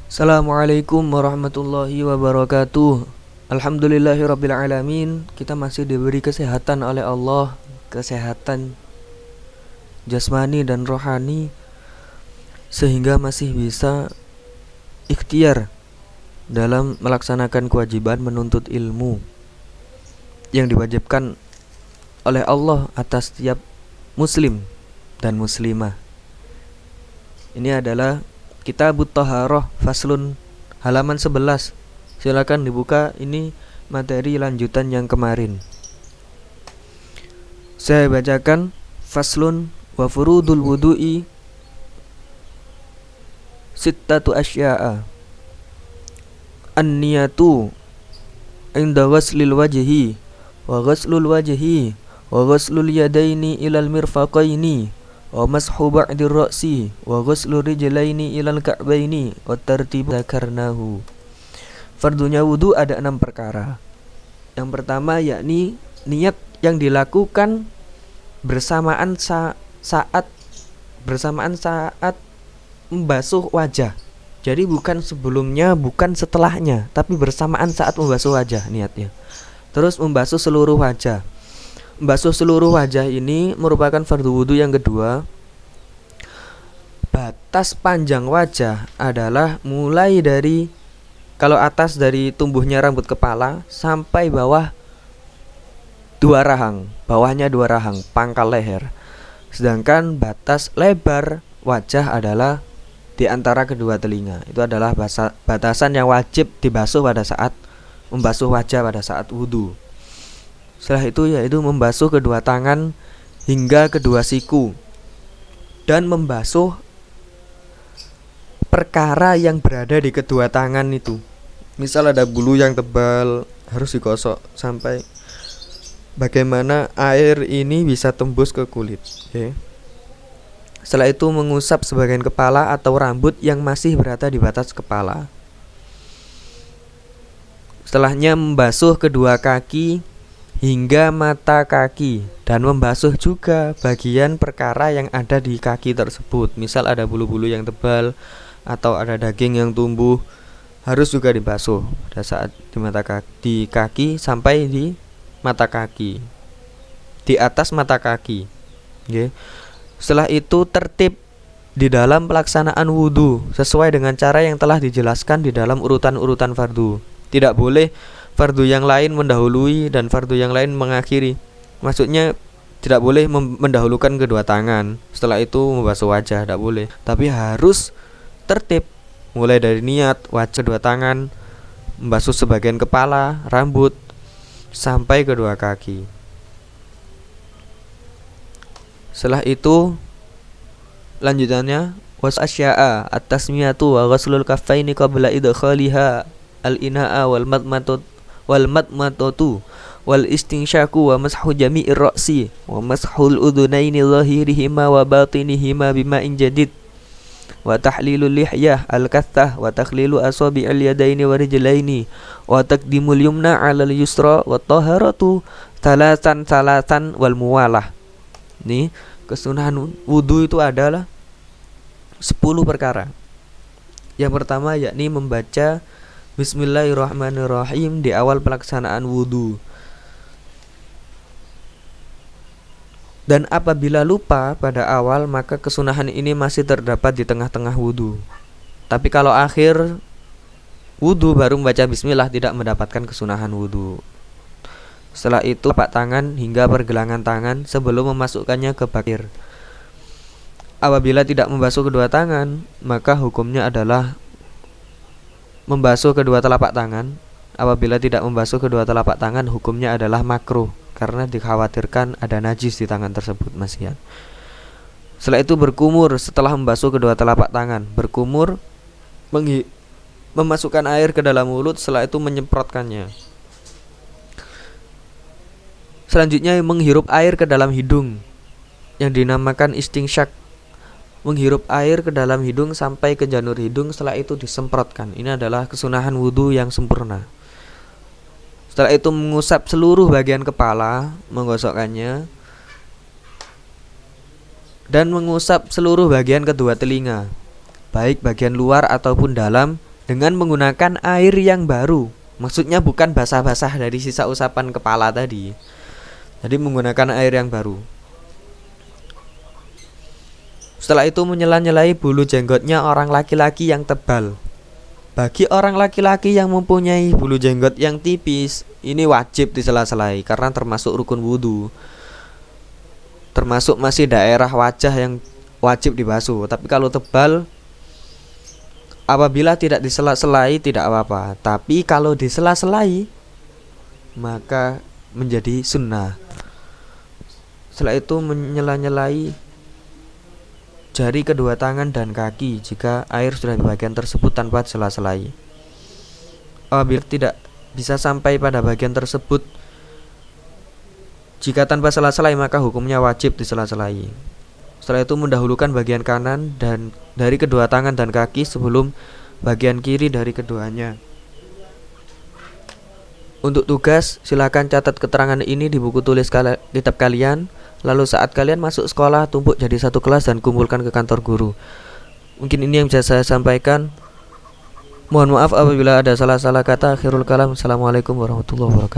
Assalamualaikum warahmatullahi wabarakatuh. Alhamdulillahirabbil alamin. Kita masih diberi kesehatan oleh Allah, kesehatan jasmani dan rohani, sehingga masih bisa ikhtiar dalam melaksanakan kewajiban menuntut ilmu yang diwajibkan oleh Allah atas setiap muslim dan muslimah. Ini adalah Kitabut Thaharah Faslun halaman 11. Silakan dibuka, ini materi lanjutan yang kemarin. Saya bacakan Faslun wa furudul wudu'i sittatu asya'a. An-niyatu inda ghaslil wajhi wa ghaslul wajhi wa ghaslul yadaini ilal mirfaqaini wa mashu ba'dir ra'si wa ghuslu rijlaini ilal ka'baini wa tartib dzakarnahu. Fardunya wudu ada 6 perkara. Yang pertama yakni niat yang dilakukan bersamaan saat membasuh wajah. Jadi bukan sebelumnya, bukan setelahnya, tapi bersamaan saat membasuh wajah niatnya. Terus membasuh seluruh wajah. Membasuh seluruh wajah ini merupakan fardu wudu yang kedua. Batas panjang wajah adalah mulai dari, kalau atas dari tumbuhnya rambut kepala sampai bawah 2 rahang, bawahnya 2 rahang, pangkal leher. Sedangkan batas lebar wajah adalah di antara kedua telinga. Itu adalah batasan yang wajib dibasuh pada saat membasuh wajah pada saat wudu. Setelah itu yaitu membasuh kedua tangan hingga kedua siku, dan membasuh perkara yang berada di kedua tangan itu. Misal ada bulu yang tebal, harus digosok sampai bagaimana air ini bisa tembus ke kulit. Setelah itu mengusap sebagian kepala atau rambut yang masih berada di batas kepala. Setelahnya membasuh kedua kaki hingga mata kaki, dan membasuh juga bagian perkara yang ada di kaki tersebut. Misal ada bulu-bulu yang tebal atau ada daging yang tumbuh, harus juga dibasuh pada saat di kaki sampai di mata kaki, di atas mata kaki. Setelah itu tertib di dalam pelaksanaan wudu sesuai dengan cara yang telah dijelaskan di dalam urutan-urutan fardu. Tidak boleh fardu yang lain mendahului dan fardu yang lain mengakhiri. Maksudnya tidak boleh mendahulukan kedua tangan, setelah itu membasuh wajah, tidak boleh. Tapi harus tertib, mulai dari niat, wajah, kedua tangan, membasuh sebagian kepala, rambut, sampai kedua kaki. Setelah itu lanjutannya wasasya'a at-tasmiyatu wa ghaslul kaffaini qabla idkhaliha al-ina'a wal madmatatu wal istinsyaku wa mashu jami'ir ra'si wa mashul udhunaini zahirihima wa batinihima bima'in jadid wa tahlilul lihyah al-kathah wa takhlilu asabi'il yadaini wa rijlaini wa taqdimul yumna 'alal yusra wa taharatu salasan wal muwalah. Nih, kesunahan wudu itu adalah 10 perkara. Yang pertama yakni membaca Bismillahirrahmanirrahim di awal pelaksanaan wudu. Dan apabila lupa pada awal, maka kesunahan ini masih terdapat di tengah-tengah wudu. Tapi kalau akhir wudu baru membaca bismillah, tidak mendapatkan kesunahan wudu. Setelah itu telapak tangan hingga pergelangan tangan sebelum memasukkannya ke bakir. Apabila tidak membasuh kedua tangan, maka hukumnya adalah membasuh kedua telapak tangan. Apabila tidak membasuh kedua telapak tangan, hukumnya adalah makruh karena dikhawatirkan ada najis di tangan tersebut, maksiat. Setelah itu berkumur setelah membasuh kedua telapak tangan. Berkumur memasukkan air ke dalam mulut, setelah itu menyemprotkannya. Selanjutnya menghirup air ke dalam hidung yang dinamakan istinsyak. Menghirup air ke dalam hidung sampai ke janur hidung, setelah itu disemprotkan. Ini adalah kesunahan wudu yang sempurna. Setelah itu mengusap seluruh bagian kepala, menggosokkannya, dan mengusap seluruh bagian kedua telinga, baik bagian luar ataupun dalam dengan menggunakan air yang baru. Maksudnya bukan basah-basah dari sisa usapan kepala tadi. Jadi menggunakan air yang baru. Setelah itu menyela-nyelai bulu jenggotnya orang laki-laki yang tebal. Bagi orang laki-laki yang mempunyai bulu jenggot yang tipis, ini wajib disela-selai karena termasuk rukun wudhu. Termasuk masih daerah wajah yang wajib dibasuh. Tapi kalau tebal, apabila tidak disela-selai tidak apa-apa. Tapi kalau disela-selai maka menjadi sunnah. Setelah itu menyela-nyelai jari kedua tangan dan kaki jika air sudah di bagian tersebut tanpa disela-selai. Apabila tidak bisa sampai pada bagian tersebut jika tanpa sela-selai maka hukumnya wajib disela-selai. Setelah itu mendahulukan bagian kanan dan dari kedua tangan dan kaki sebelum bagian kiri dari keduanya. Untuk tugas, silakan catat keterangan ini di buku tulis kitab kalian. Lalu saat kalian masuk sekolah, tumpuk jadi satu kelas dan kumpulkan ke kantor guru. Mungkin ini yang bisa saya sampaikan. Mohon maaf apabila ada salah-salah kata. Akhirul kalam. Assalamualaikum warahmatullahi wabarakatuh.